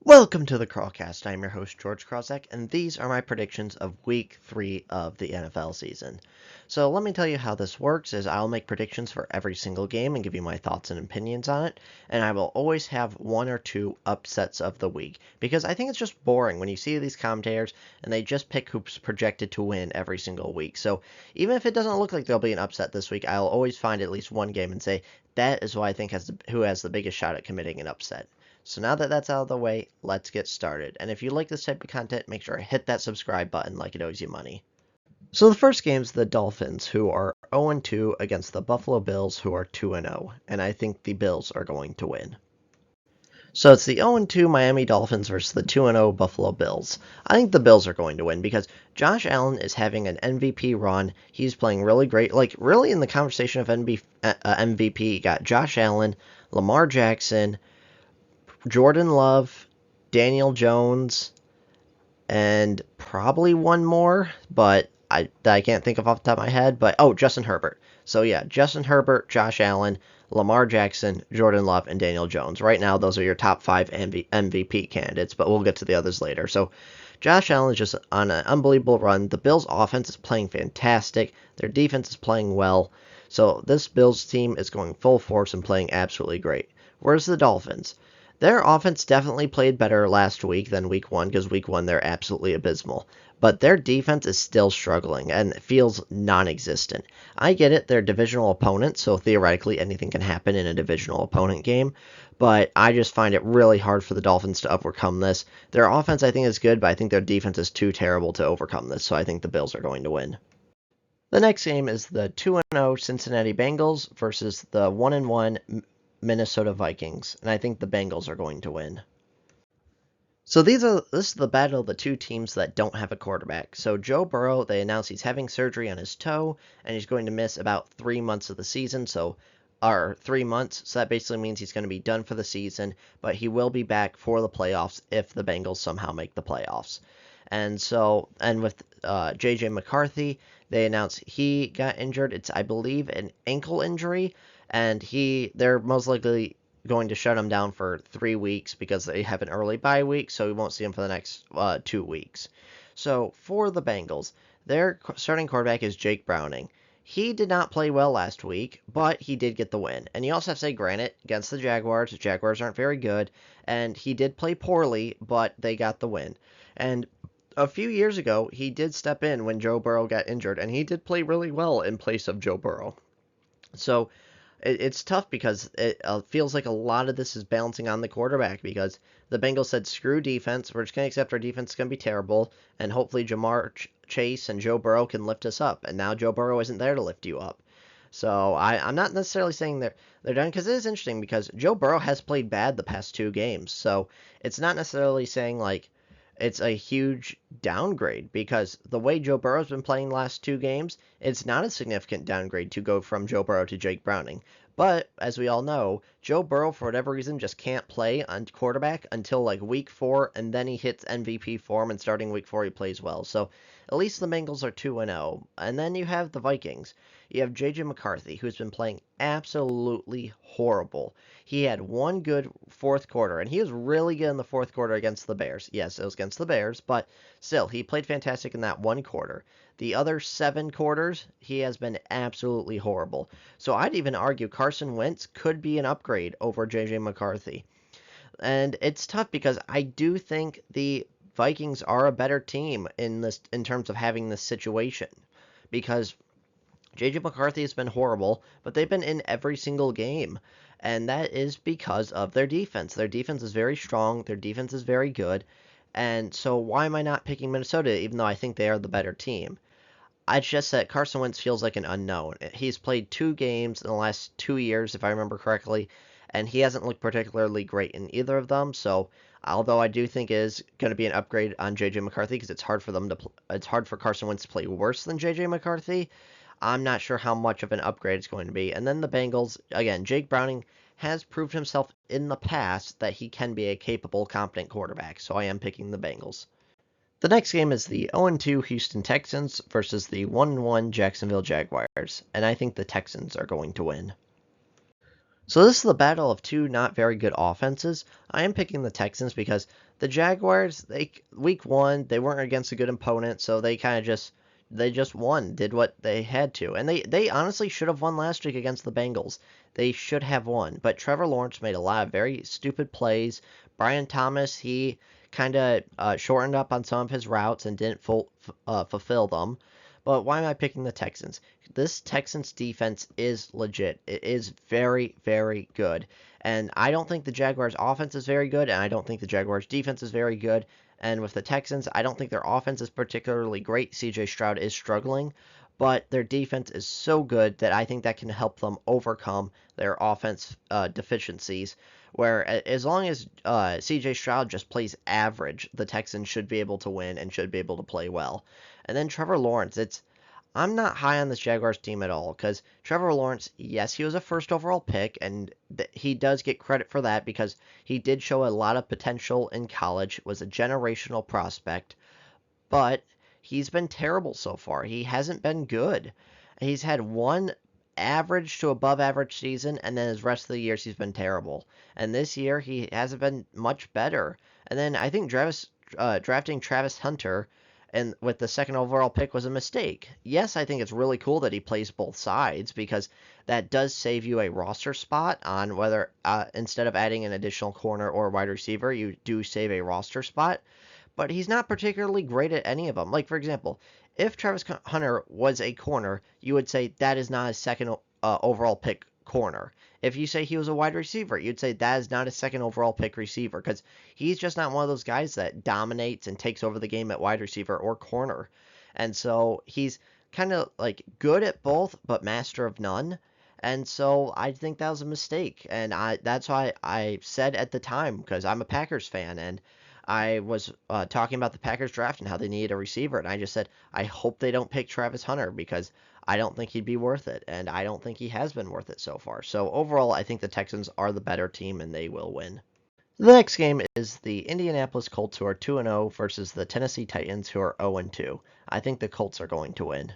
Welcome to the Crawlcast. I'm your host, George Krawczak, and these are my predictions of Week 3 of the NFL season. So let me tell you how this works is I'll make predictions for every single game and give you my thoughts and opinions on it, and I will always have one or two upsets of the week, because I think it's just boring when you see these commentators and they just pick who's projected to win every single week. So even if it doesn't look like there'll be an upset this week, I'll always find at least one game and say, that is who I think who has the biggest shot at committing an upset. So now that that's out of the way, let's get started. And if you like this type of content, make sure to hit that subscribe button like it owes you money. So the first game is the Dolphins, who are 0-2 against the Buffalo Bills, who are 2-0, and I think the Bills are going to win. So it's the 0-2 Miami Dolphins versus the 2-0 Buffalo Bills. I think the Bills are going to win because Josh Allen is having an MVP run. He's playing really great. Like, really in the conversation of MVP, you got Josh Allen, Lamar Jackson, Jordan Love, Daniel Jones, and probably one more, but I can't think of off the top of my head. But Justin Herbert. So yeah, Justin Herbert, Josh Allen, Lamar Jackson, Jordan Love, and Daniel Jones. Right now, those are your top five MVP candidates, but we'll get to the others later. So Josh Allen is just on an unbelievable run. The Bills' offense is playing fantastic. Their defense is playing well. So this Bills team is going full force and playing absolutely great. Whereas the Dolphins? Their offense definitely played better last week than week one because week one they're absolutely abysmal. But their defense is still struggling and feels non existent. I get it, they're divisional opponents, so theoretically anything can happen in a divisional opponent game. But I just find it really hard for the Dolphins to overcome this. Their offense, I think, is good, but I think their defense is too terrible to overcome this, so I think the Bills are going to win. The next game is the 2-0 Cincinnati Bengals versus the 1-1 Minnesota Vikings, and I think the Bengals are going to win. So this is the battle of the two teams that don't have a quarterback. So Joe Burrow, they announced he's having surgery on his toe, and he's going to miss about 3 months of the season. Or 3 months. So that basically means he's going to be done for the season, but he will be back for the playoffs if the Bengals somehow make the playoffs. And with J.J. McCarthy, they announced he got injured. It's, I believe, an ankle injury, and they're most likely going to shut him down for 3 weeks because they have an early bye week, so we won't see him for the next 2 weeks. So for the Bengals, their starting quarterback is Jake Browning. He did not play well last week, but he did get the win. And you also have to say, granted, against the Jaguars aren't very good, and he did play poorly, but they got the win. And a few years ago, he did step in when Joe Burrow got injured, and he did play really well in place of Joe Burrow. So it's tough because it feels like a lot of this is balancing on the quarterback because the Bengals said, screw defense. We're just going to accept our defense is going to be terrible, and hopefully Jamar Chase and Joe Burrow can lift us up. And now Joe Burrow isn't there to lift you up. So I'm not necessarily saying they're done because it is interesting because Joe Burrow has played bad the past 2 games. So it's not necessarily saying like it's a huge downgrade because the way Joe Burrow's been playing the last 2 games, it's not a significant downgrade to go from Joe Burrow to Jake Browning. But as we all know, Joe Burrow, for whatever reason, just can't play on quarterback until like week 4, and then he hits MVP form, and starting week 4, he plays well. So at least the Bengals are 2-0. And then you have the Vikings. You have J.J. McCarthy, who's been playing absolutely horrible. He had one good fourth quarter, and he was really good in the fourth quarter against the Bears. Yes, it was against the Bears, but still, he played fantastic in that one quarter. The other 7 quarters, he has been absolutely horrible. So I'd even argue Carson Wentz could be an upgrade over J.J. McCarthy. And it's tough because I do think the Vikings are a better team in terms of having this situation. Because J.J. McCarthy has been horrible, but they've been in every single game. And that is because of their defense. Their defense is very strong. Their defense is very good. And so why am I not picking Minnesota, even though I think they are the better team? I just said Carson Wentz feels like an unknown. He's played 2 games in the last 2 years, if I remember correctly, and he hasn't looked particularly great in either of them. So, although I do think it is going to be an upgrade on J.J. McCarthy because it's hard for Carson Wentz to play worse than J.J. McCarthy. I'm not sure how much of an upgrade it's going to be. And then the Bengals, again, Jake Browning has proved himself in the past that he can be a capable, competent quarterback. So I am picking the Bengals. The next game is the 0-2 Houston Texans versus the 1-1 Jacksonville Jaguars, and I think the Texans are going to win. So this is the battle of two not very good offenses. I am picking the Texans because the Jaguars, week 1, they weren't against a good opponent, so they kind of just won, did what they had to. And they honestly should have won last week against the Bengals. They should have won, but Trevor Lawrence made a lot of very stupid plays. Brian Thomas, he kind of shortened up on some of his routes and didn't fulfill them. But why am I picking the Texans? This Texans defense is legit. It is very, very good. And I don't think the Jaguars offense is very good, and I don't think the Jaguars defense is very good. And with the Texans, I don't think their offense is particularly great. CJ Stroud is struggling, but their defense is so good that I think that can help them overcome their offense deficiencies. Where as long as CJ Stroud just plays average, the Texans should be able to win and should be able to play well. And then Trevor Lawrence, I'm not high on this Jaguars team at all because Trevor Lawrence, yes, he was a first overall pick, and he does get credit for that because he did show a lot of potential in college, was a generational prospect, but he's been terrible so far. He hasn't been good. He's had one average to above average season, and then his rest of the years he's been terrible. And this year he hasn't been much better. And then I think drafting Travis Hunter and with the second overall pick was a mistake. Yes, I think it's really cool that he plays both sides because that does save you a roster spot on whether instead of adding an additional corner or wide receiver, you do save a roster spot. But he's not particularly great at any of them. Like, for example, if Travis Hunter was a corner, you would say that is not a second overall pick corner. If you say he was a wide receiver, you'd say that is not a second overall pick receiver because he's just not one of those guys that dominates and takes over the game at wide receiver or corner. And so he's kind of like good at both, but master of none. And so I think that was a mistake. And that's why I said at the time, because I'm a Packers fan, and I was talking about the Packers draft and how they needed a receiver, and I just said, I hope they don't pick Travis Hunter because I don't think he'd be worth it, and I don't think he has been worth it so far. So overall, I think the Texans are the better team, and they will win. The next game is the Indianapolis Colts, who are 2-0, versus the Tennessee Titans, who are 0-2. I think the Colts are going to win.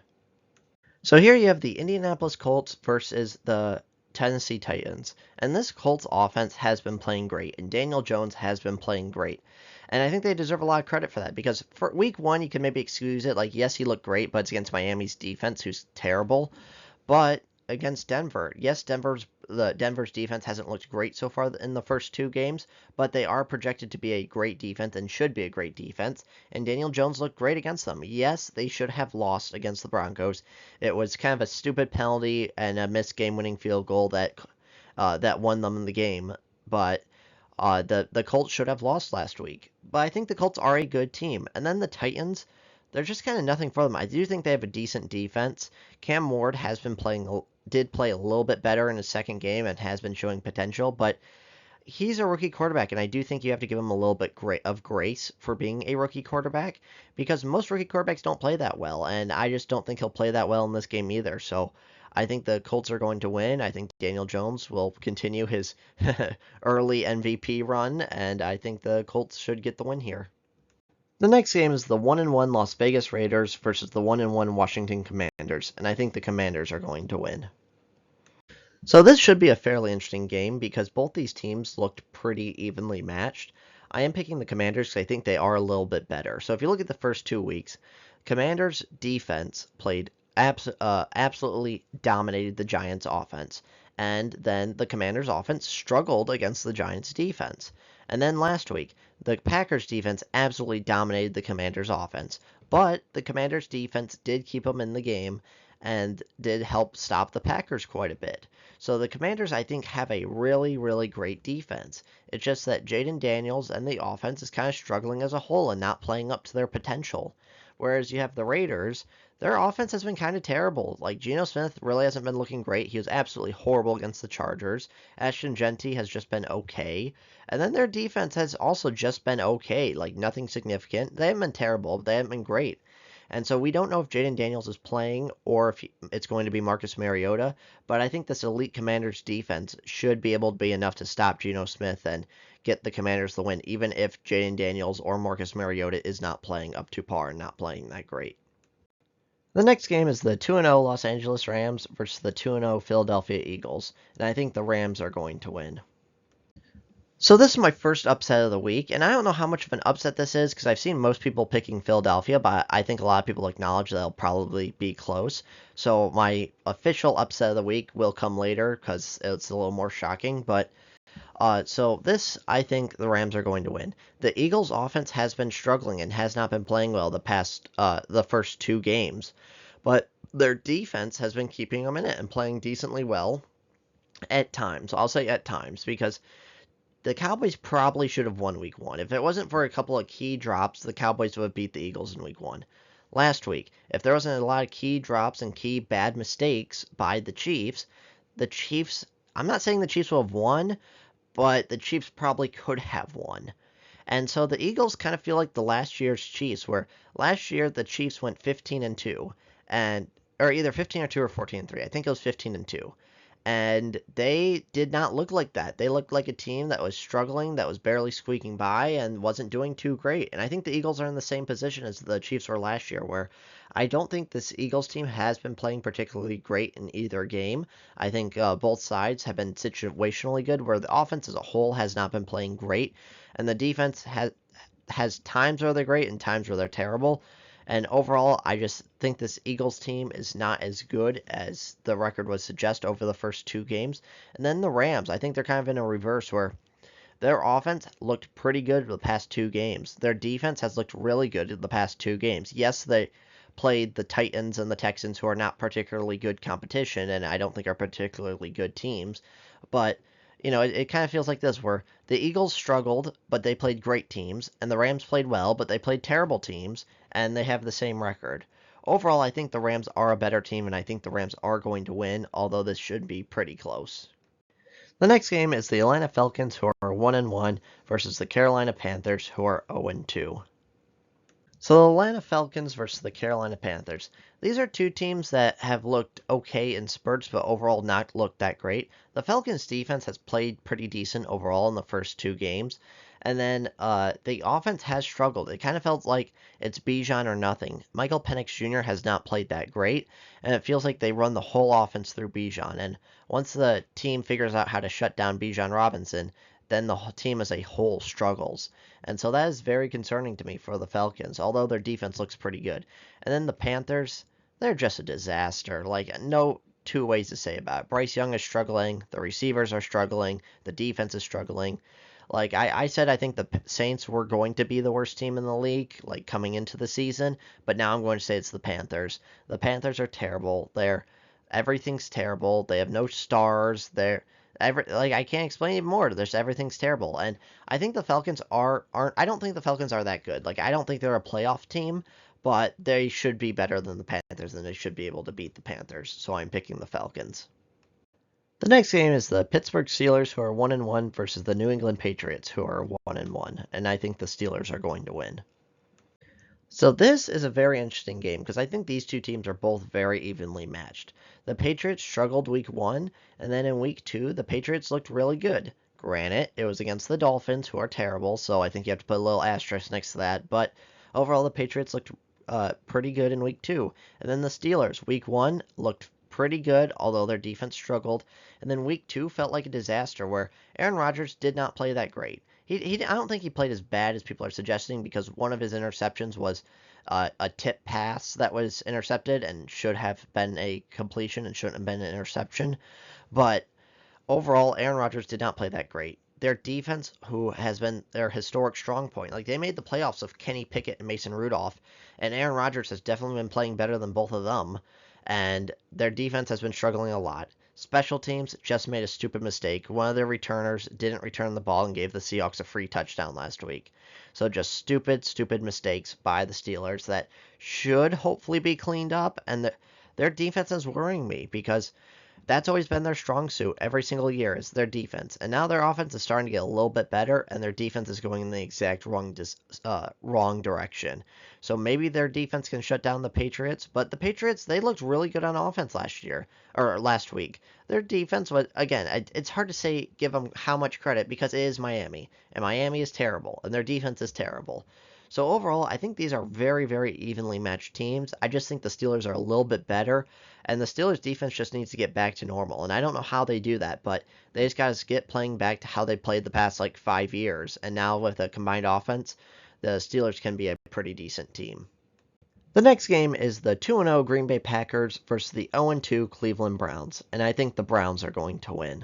So here you have the Indianapolis Colts versus the Tennessee Titans. And this Colts offense has been playing great, and Daniel Jones has been playing great. And I think they deserve a lot of credit for that because for week 1, you can maybe excuse it. Like, yes, he looked great, but it's against Miami's defense, who's terrible. But against Denver, yes, Denver's defense hasn't looked great so far in the first 2 games, but they are projected to be a great defense and should be a great defense. And Daniel Jones looked great against them. Yes, they should have lost against the Broncos. It was kind of a stupid penalty and a missed game-winning field goal that won them the game. But the Colts should have lost last week. But I think the Colts are a good team. And then the Titans, they're just kind of nothing for them. I do think they have a decent defense. Cam Ward did play a little bit better in his second game and has been showing potential, but he's a rookie quarterback, and I do think you have to give him a little bit of grace for being a rookie quarterback because most rookie quarterbacks don't play that well, and I just don't think he'll play that well in this game either. So I think the Colts are going to win. I think Daniel Jones will continue his early MVP run, and I think the Colts should get the win here. The next game is the 1-1 Las Vegas Raiders versus the 1-1 Washington Commanders, and I think the Commanders are going to win. So this should be a fairly interesting game because both these teams looked pretty evenly matched. I am picking the Commanders because I think they are a little bit better. So if you look at the first 2 weeks, Commanders defense played absolutely dominated the Giants offense. And then the Commanders offense struggled against the Giants defense. And then last week, the Packers defense absolutely dominated the Commanders offense. But the Commanders defense did keep them in the game and did help stop the Packers quite a bit. So the Commanders, I think, have a really, really great defense. It's just that Jaden Daniels and the offense is kind of struggling as a whole and not playing up to their potential. Whereas you have the Raiders, their offense has been kind of terrible. Like, Geno Smith really hasn't been looking great. He was absolutely horrible against the Chargers. Ashton Jeanty has just been okay. And then their defense has also just been okay. Like, nothing significant. They haven't been terrible, but they haven't been great. And so we don't know if Jaden Daniels is playing or if it's going to be Marcus Mariota, but I think this elite Commanders defense should be able to be enough to stop Geno Smith and get the Commanders the win, even if Jaden Daniels or Marcus Mariota is not playing up to par and not playing that great. The next game is the 2-0 Los Angeles Rams versus the 2-0 Philadelphia Eagles, and I think the Rams are going to win. So this is my first upset of the week, and I don't know how much of an upset this is because I've seen most people picking Philadelphia, but I think a lot of people acknowledge that it'll probably be close. So my official upset of the week will come later because it's a little more shocking, but so this, I think the Rams are going to win. The Eagles' offense has been struggling and has not been playing well the first two games, but their defense has been keeping them in it and playing decently well at times. I'll say at times because the Cowboys probably should have won Week 1. If it wasn't for a couple of key drops, the Cowboys would have beat the Eagles in Week 1. Last week, if there wasn't a lot of key drops and key bad mistakes by the Chiefs, I'm not saying the Chiefs will have won, but the Chiefs probably could have won. And so the Eagles kind of feel like the last year's Chiefs, where last year the Chiefs went 15-2, and or either 15-2 or 14-3. I think it was 15-2. And they did not look like that. They looked like a team that was struggling, that was barely squeaking by, and wasn't doing too great. And I think the Eagles are in the same position as the Chiefs were last year, where I don't think this Eagles team has been playing particularly great in either game. I think both sides have been situationally good, where the offense as a whole has not been playing great, and the defense has times where they're great and times where they're terrible. And overall, I just think this Eagles team is not as good as the record would suggest over the first two games. And then the Rams, I think they're kind of in a reverse where their offense looked pretty good the past two games. Their defense has looked really good in the past two games. Yes, they played the Titans and the Texans, who are not particularly good competition, and I don't think are particularly good teams. But it kind of feels like this, where the Eagles struggled, but they played great teams, and the Rams played well, but they played terrible teams, and they have the same record. Overall, I think the Rams are a better team, and I think the Rams are going to win, although this should be pretty close. The next game is the Atlanta Falcons, who are 1-1, versus the Carolina Panthers, who are 0-2. So the Atlanta Falcons versus the Carolina Panthers. These are two teams that have looked okay in spurts, but overall not looked that great. The Falcons defense has played pretty decent overall in the first two games. And then the offense has struggled. It kind of felt like it's Bijan or nothing. Michael Penix Jr. has not played that great, and it feels like they run the whole offense through Bijan. And once the team figures out how to shut down Bijan Robinson, then the team as a whole struggles. And so that is very concerning to me for the Falcons, although their defense looks pretty good. And then the Panthers, they're just a disaster. Like, no two ways to say about it. Bryce Young is struggling, the receivers are struggling, the defense is struggling. Like, I said, I think the Saints were going to be the worst team in the league, like, coming into the season, but now I'm going to say it's the Panthers. The Panthers are terrible. Everything's terrible. They have no stars. I can't explain it more. There's everything's terrible, and I think the Falcons aren't. I don't think the Falcons are that good. Like, I don't think they're a playoff team, but they should be better than the Panthers, and they should be able to beat the Panthers. So I'm picking the Falcons. The next game is the Pittsburgh Steelers, who are 1-1, versus the New England Patriots, who are 1-1, and I think the Steelers are going to win. So this is a very interesting game because I think these two teams are both very evenly matched. The Patriots struggled week 1, and then in week 2, the Patriots looked really good. Granted, it was against the Dolphins, who are terrible, so I think you have to put a little asterisk next to that, but overall the Patriots looked pretty good in week 2. And then the Steelers, week 1, looked pretty good, although their defense struggled. And then week 2 felt like a disaster where Aaron Rodgers did not play that great. I don't think he played as bad as people are suggesting because one of his interceptions was a tip pass that was intercepted and should have been a completion and shouldn't have been an interception. But overall, Aaron Rodgers did not play that great. Their defense, who has been their historic strong point, like they made the playoffs with Kenny Pickett and Mason Rudolph, and Aaron Rodgers has definitely been playing better than both of them, and their defense has been struggling a lot. Special teams just made a stupid mistake. One of their returners didn't return the ball and gave the Seahawks a free touchdown last week. So just stupid mistakes by the Steelers that should hopefully be cleaned up. And their defense is worrying me because that's always been their strong suit every single year is their defense. And now their offense is starting to get a little bit better, and their defense is going in the exact wrong direction. So maybe their defense can shut down the Patriots, but the Patriots, they looked really good on offense last week. Their defense was, again, it's hard to say, give them how much credit because it is Miami, and Miami is terrible, and their defense is terrible. So overall, I think these are very, very evenly matched teams. I just think the Steelers are a little bit better, and the Steelers defense just needs to get back to normal. And I don't know how they do that, but they just got to get playing back to how they played the past like 5 years. And now with a combined offense, the Steelers can be a pretty decent team. The next game is the 2-0 Green Bay Packers versus the 0-2 Cleveland Browns, and I think the Browns are going to win.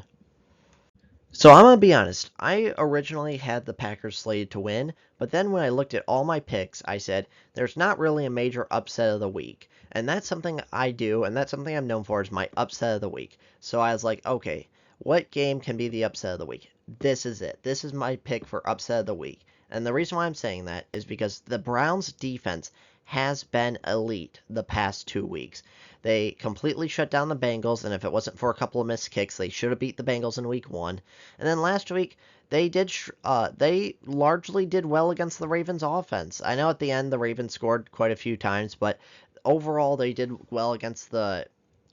So I'm going to be honest, I originally had the Packers slated to win, but then when I looked at all my picks, I said, there's not really a major upset of the week. And that's something I do, and that's something I'm known for is my upset of the week. So I was like, okay, what game can be the upset of the week? This is it. This is my pick for upset of the week. And the reason why I'm saying that is because the Browns defense has been elite the past 2 weeks. They completely shut down the Bengals, and if it wasn't for a couple of missed kicks, they should have beat the Bengals in week 1. And then last week, they largely did well against the Ravens offense. I know at the end the Ravens scored quite a few times, but overall they did well against the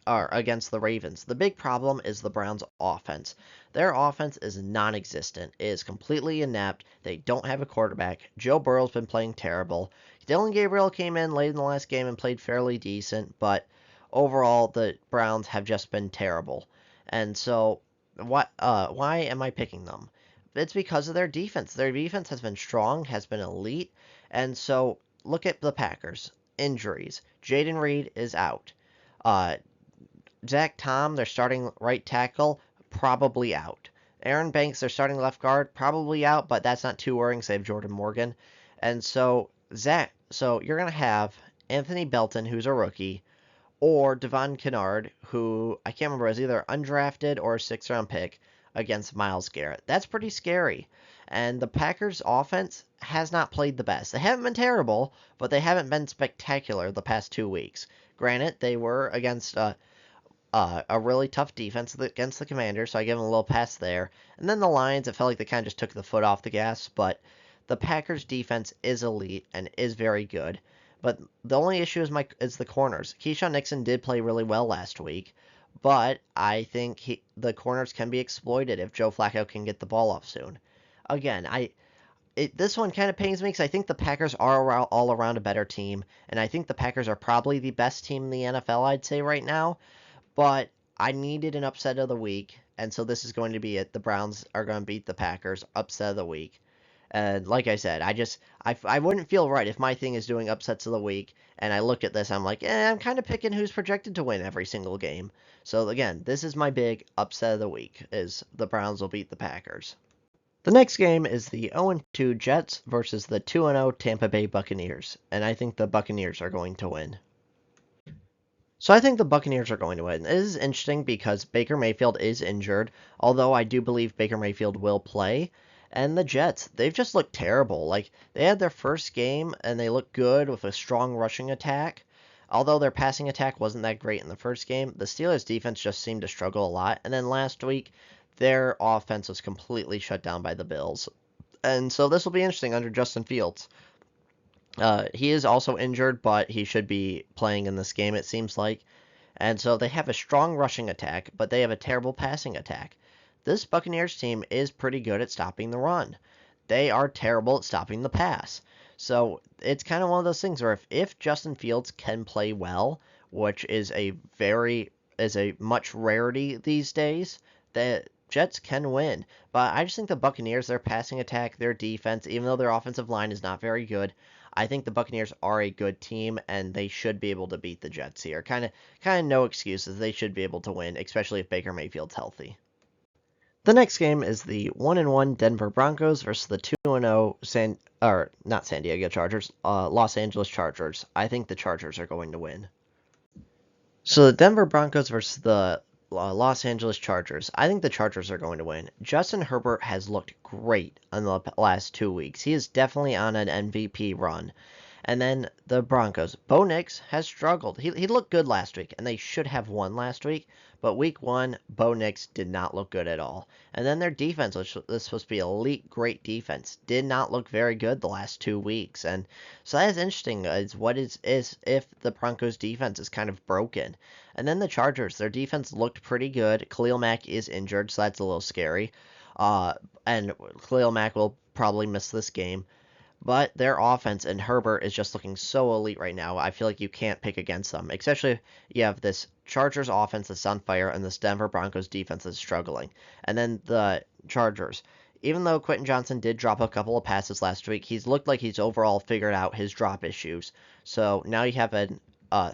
Ravens. The big problem is the Browns' offense. Their offense is non-existent. It is completely inept. They don't have a quarterback. Joe Burrow's been playing terrible. Dillon Gabriel came in late in the last game and played fairly decent, but overall the Browns have just been terrible. And so, why am I picking them? It's because of their defense. Their defense has been strong, has been elite, and so look at the Packers. Injuries. Jaden Reed is out. Uh, Zach Tom, their starting right tackle, probably out. Aaron Banks, their starting left guard, probably out, but that's not too worrying because they have Jordan Morgan. And so you're gonna have Anthony Belton, who's a rookie, or Devon Kennard, who I can't remember is either undrafted or a 6th-round pick against Myles Garrett. That's pretty scary. And the Packers' offense has not played the best. They haven't been terrible, but they haven't been spectacular the past 2 weeks. Granted, they were against a really tough defense against the Commanders, so I give them a little pass there. And then the Lions, it felt like they kind of just took the foot off the gas, but the Packers' defense is elite and is very good. But the only issue is the corners. Keyshawn Nixon did play really well last week, but I think the corners can be exploited if Joe Flacco can get the ball off soon. Again, this one kind of pains me because I think the Packers are all around a better team, and I think the Packers are probably the best team in the NFL, I'd say right now. But I needed an upset of the week, and so this is going to be it. The Browns are going to beat the Packers, upset of the week. And like I said, I wouldn't feel right if my thing is doing upsets of the week, and I look at this, I'm like, I'm kind of picking who's projected to win every single game. So again, this is my big upset of the week, is the Browns will beat the Packers. The next game is the 0-2 Jets versus the 2-0 Tampa Bay Buccaneers, and I think the Buccaneers are going to win. So I think the Buccaneers are going to win. It is interesting because Baker Mayfield is injured, although I do believe Baker Mayfield will play. And the Jets, they've just looked terrible. Like, they had their first game and they looked good with a strong rushing attack. Although their passing attack wasn't that great in the first game, the Steelers' defense just seemed to struggle a lot. And then last week, their offense was completely shut down by the Bills. And so this will be interesting under Justin Fields. He is also injured, but he should be playing in this game, it seems like. And so they have a strong rushing attack, but they have a terrible passing attack. This Buccaneers team is pretty good at stopping the run. They are terrible at stopping the pass. So it's kind of one of those things where if Justin Fields can play well, which is a much rarity these days, the Jets can win. But I just think the Buccaneers, their passing attack, their defense, even though their offensive line is not very good, I think the Buccaneers are a good team, and they should be able to beat the Jets here. Kind of no excuses. They should be able to win, especially if Baker Mayfield's healthy. The next game is the 1-1 Denver Broncos versus the 2-0 not San Diego Chargers, Los Angeles Chargers. I think the Chargers are going to win. So the Denver Broncos versus the Los Angeles Chargers. I think the Chargers are going to win. Justin Herbert has looked great in the last 2 weeks. He is definitely on an MVP run. And then the Broncos. Bo Nix has struggled. He looked good last week, and they should have won last week. But week 1, Bo Nix did not look good at all. And then their defense, which was supposed to be elite, great defense, did not look very good the last 2 weeks. And so that is interesting. Is if the Broncos defense is kind of broken. And then the Chargers, their defense looked pretty good. Khalil Mack is injured, so that's a little scary. And Khalil Mack will probably miss this game. But their offense and Herbert is just looking so elite right now. I feel like you can't pick against them, especially if you have this Chargers offense that's on fire and this Denver Broncos defense that's struggling. And then the Chargers. Even though Quentin Johnson did drop a couple of passes last week, he's looked like he's overall figured out his drop issues. So now you have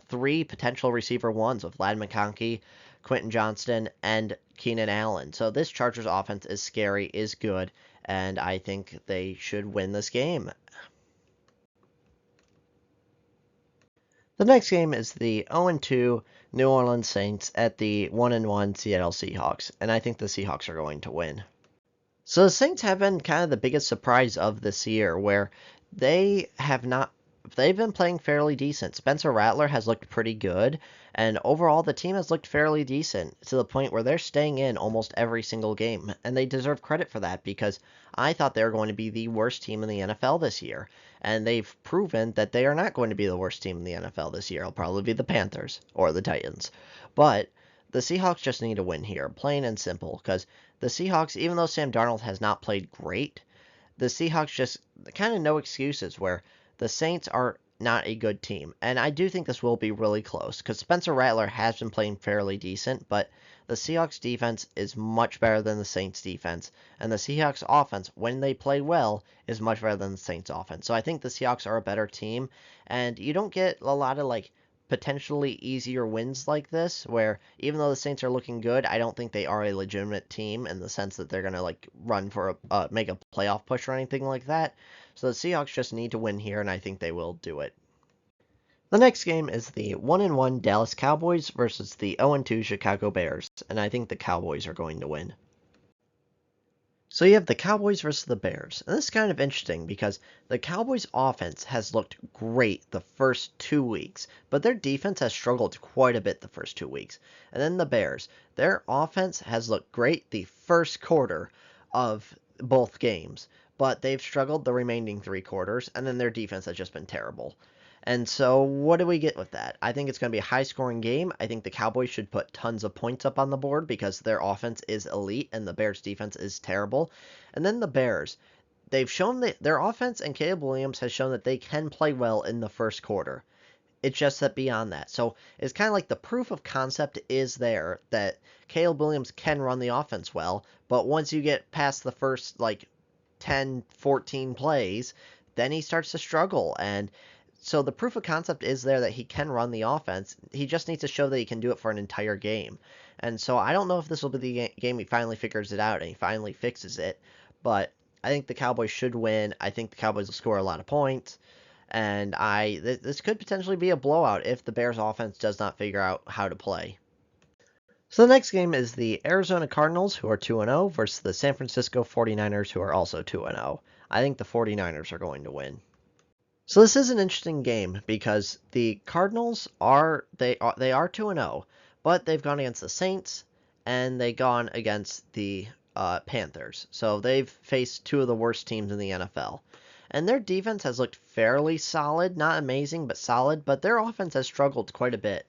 three potential receiver ones with Vlad McConkey, Quentin Johnston, and Keenan Allen. So this Chargers offense is scary, is good, and I think they should win this game. The next game is the 0-2 New Orleans Saints at the 1-1 Seattle Seahawks, and I think the Seahawks are going to win. So the Saints have been kind of the biggest surprise of this year, where they have not. They've been playing fairly decent. Spencer Rattler has looked pretty good, and overall the team has looked fairly decent to the point where they're staying in almost every single game, and they deserve credit for that because I thought they were going to be the worst team in the NFL this year, and they've proven that they are not going to be the worst team in the NFL this year. It'll probably be the Panthers or the Titans, but the Seahawks just need to win here, plain and simple, because the Seahawks, even though Sam Darnold has not played great, the Seahawks just kind of no excuses where the Saints are not a good team. And I do think this will be really close because Spencer Rattler has been playing fairly decent, but the Seahawks defense is much better than the Saints defense. And the Seahawks offense, when they play well, is much better than the Saints offense. So I think the Seahawks are a better team. And you don't get a lot of potentially easier wins like this, where even though the Saints are looking good, I don't think they are a legitimate team in the sense that they're gonna run for make a playoff push or anything like that. So the Seahawks just need to win here, and I think they will do it. The next game is the 1-1 Dallas Cowboys versus the 0-2 Chicago Bears, and I think the Cowboys are going to win. So you have the Cowboys versus the Bears. And this is kind of interesting because the Cowboys offense has looked great the first 2 weeks, but their defense has struggled quite a bit the first 2 weeks. And then the Bears, their offense has looked great the first quarter of both games, but they've struggled the remaining 3 quarters, and then their defense has just been terrible. And so, what do we get with that? I think it's going to be a high scoring game. I think the Cowboys should put tons of points up on the board because their offense is elite and the Bears' defense is terrible. And then the Bears, they've shown that their offense and Caleb Williams has shown that they can play well in the first quarter. It's just that beyond that. So, it's kind of like the proof of concept is there that Caleb Williams can run the offense well, but once you get past the first 10, 14 plays, then he starts to struggle. And so the proof of concept is there that he can run the offense. He just needs to show that he can do it for an entire game. And so I don't know if this will be the game he finally figures it out and he finally fixes it. But I think the Cowboys should win. I think the Cowboys will score a lot of points. And this could potentially be a blowout if the Bears offense does not figure out how to play. So the next game is the Arizona Cardinals, who are 2-0, versus the San Francisco 49ers, who are also 2-0. I think the 49ers are going to win. So this is an interesting game because the Cardinals are 2-0, but they've gone against the Saints and they've gone against the Panthers. So they've faced two of the worst teams in the NFL. And their defense has looked fairly solid, not amazing, but solid, but their offense has struggled quite a bit.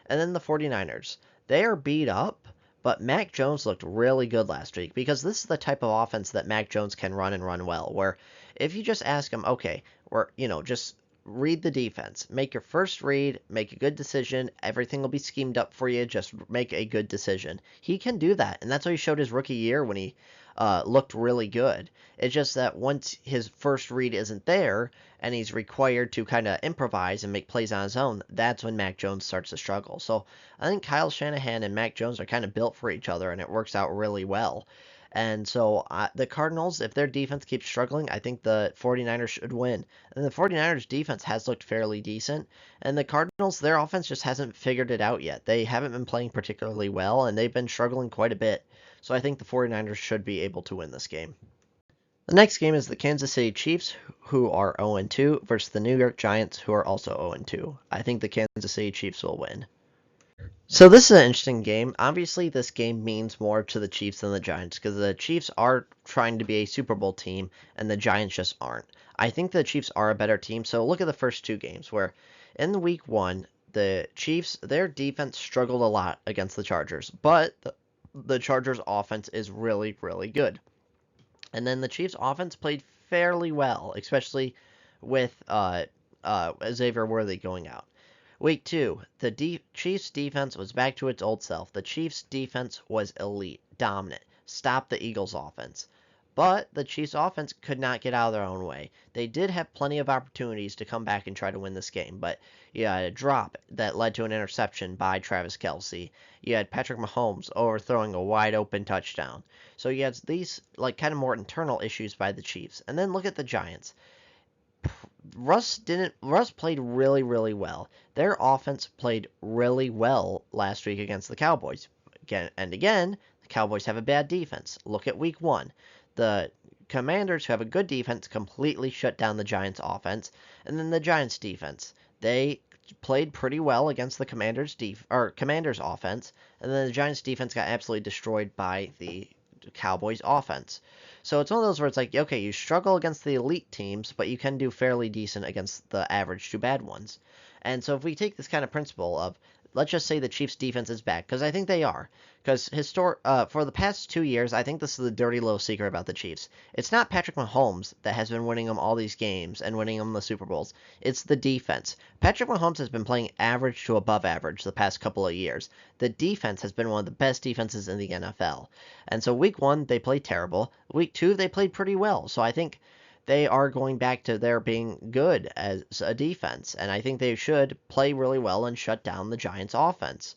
And then the 49ers, they are beat up, but Mac Jones looked really good last week because this is the type of offense that Mac Jones can run and run well, where if you just ask him, okay, just read the defense, make your first read, make a good decision, everything will be schemed up for you, just make a good decision. He can do that, and that's what he showed his rookie year when he looked really good. It's just that once his first read isn't there and he's required to kind of improvise and make plays on his own, that's when Mac Jones starts to struggle. So I think Kyle Shanahan and Mac Jones are kind of built for each other, and it works out really well. And so the Cardinals, if their defense keeps struggling, I think the 49ers should win. And the 49ers defense has looked fairly decent. And the Cardinals, their offense just hasn't figured it out yet. They haven't been playing particularly well, and they've been struggling quite a bit. So I think the 49ers should be able to win this game. The next game is the Kansas City Chiefs, who are 0-2, versus the New York Giants, who are also 0-2. I think the Kansas City Chiefs will win. So this is an interesting game. Obviously, this game means more to the Chiefs than the Giants because the Chiefs are trying to be a Super Bowl team and the Giants just aren't. I think the Chiefs are a better team. So look at the first 2 games where in the week 1, the Chiefs, their defense struggled a lot against the Chargers, but the Chargers offense is really, really good. And then the Chiefs offense played fairly well, especially with Xavier Worthy going out. Week 2, the Chiefs' defense was back to its old self. The Chiefs' defense was elite, dominant, stopped the Eagles' offense. But the Chiefs' offense could not get out of their own way. They did have plenty of opportunities to come back and try to win this game, but you had a drop that led to an interception by Travis Kelce. You had Patrick Mahomes overthrowing a wide open touchdown. So you had these kind of more internal issues by the Chiefs. And then look at the Giants. Russ played really, really well. Their offense played really well last week against the Cowboys. Again, the Cowboys have a bad defense. Look at week 1. The Commanders, who have a good defense, completely shut down the Giants' offense. And then the Giants' defense. They played pretty well against the Commanders' offense. And then the Giants' defense got absolutely destroyed by the Cowboys' offense. So it's one of those where it's like, okay, you struggle against the elite teams, but you can do fairly decent against the average to bad ones. And so if we take this kind of principle of, let's just say the Chiefs' defense is back, because I think they are. Because for the past 2 years, I think this is the dirty little secret about the Chiefs. It's not Patrick Mahomes that has been winning them all these games and winning them the Super Bowls. It's the defense. Patrick Mahomes has been playing average to above average the past couple of years. The defense has been one of the best defenses in the NFL. And so week 1, they played terrible. Week 2, they played pretty well. So I think they are going back to their being good as a defense, and I think they should play really well and shut down the Giants' offense.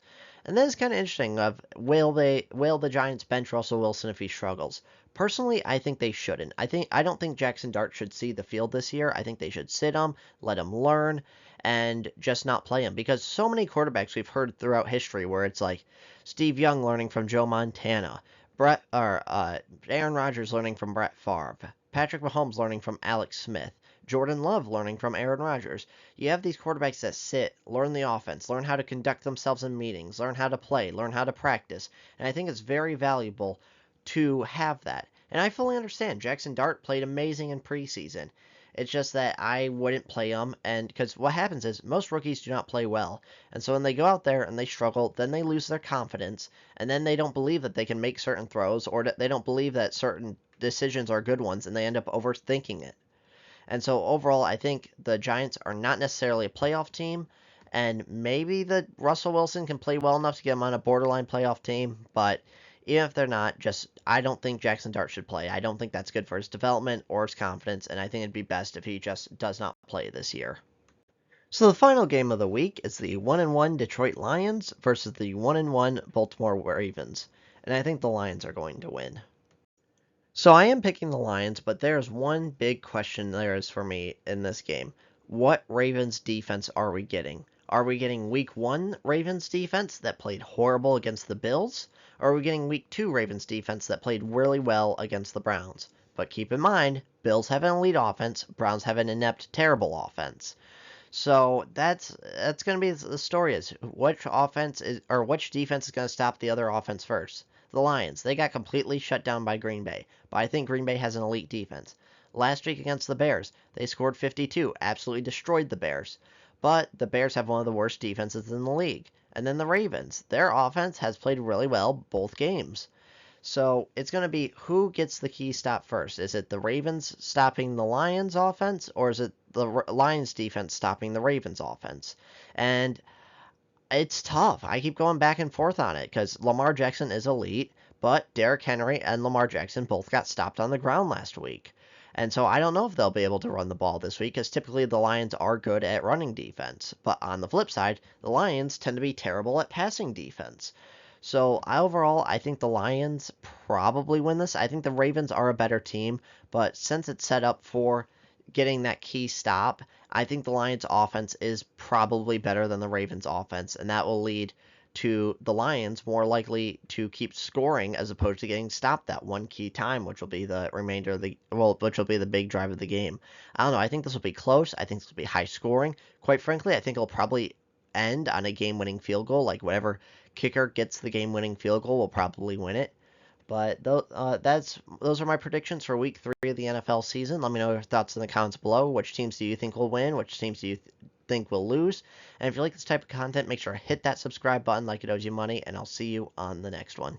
And then it's kind of interesting of will the Giants bench Russell Wilson if he struggles? Personally, I think they shouldn't. I don't think Jackson Dart should see the field this year. I think they should sit him, let him learn, and just not play him, because so many quarterbacks we've heard throughout history where it's like Steve Young learning from Joe Montana, Aaron Rodgers learning from Brett Favre, Patrick Mahomes learning from Alex Smith, Jordan Love learning from Aaron Rodgers. You have these quarterbacks that sit, learn the offense, learn how to conduct themselves in meetings, learn how to play, learn how to practice. And I think it's very valuable to have that. And I fully understand. Jackson Dart played amazing in preseason. It's just that I wouldn't play him, and because what happens is most rookies do not play well, and so when they go out there and they struggle, then they lose their confidence, and then they don't believe that they can make certain throws, or that they don't believe that certain decisions are good ones, and they end up overthinking it. And so overall, I think the Giants are not necessarily a playoff team, and maybe the Russell Wilson can play well enough to get them on a borderline playoff team, but even if they're not, I don't think Jackson Dart should play. I don't think that's good for his development or his confidence, and I think it'd be best if he just does not play this year. So the final game of the week is the 1-1 Detroit Lions versus the 1-1 Baltimore Ravens, and I think the Lions are going to win. So I am picking the Lions, but there's one big question there is for me in this game. What Ravens defense are we getting? Are we getting week 1 Ravens defense that played horrible against the Bills? Or are we getting week 2 Ravens defense that played really well against the Browns? But keep in mind, Bills have an elite offense, Browns have an inept, terrible offense. So that's going to be the story is which defense is going to stop the other offense first. The Lions, they got completely shut down by Green Bay, but I think Green Bay has an elite defense. Last week against the Bears, they scored 52, absolutely destroyed the Bears. But the Bears have one of the worst defenses in the league. And then the Ravens, their offense has played really well both games. So it's going to be who gets the key stop first. Is it the Ravens stopping the Lions offense, or is it the Lions defense stopping the Ravens offense? And it's tough. I keep going back and forth on it because Lamar Jackson is elite, but Derrick Henry and Lamar Jackson both got stopped on the ground last week. And so I don't know if they'll be able to run the ball this week because typically the Lions are good at running defense. But on the flip side, the Lions tend to be terrible at passing defense. So overall, I think the Lions probably win this. I think the Ravens are a better team, but since it's set up for getting that key stop, I think the Lions offense is probably better than the Ravens offense, and that will lead to the Lions more likely to keep scoring as opposed to getting stopped that one key time, which will be the remainder of which will be the big drive of the game. I don't know. I think this will be close. I think this will be high scoring. Quite frankly, I think it'll probably end on a game-winning field goal. Like whatever kicker gets the game-winning field goal will probably win it. But those are my predictions for Week 3 of the NFL season. Let me know your thoughts in the comments below. Which teams do you think will win? Which teams do you think will lose? And if you like this type of content, make sure to hit that subscribe button like it owes you money, and I'll see you on the next one.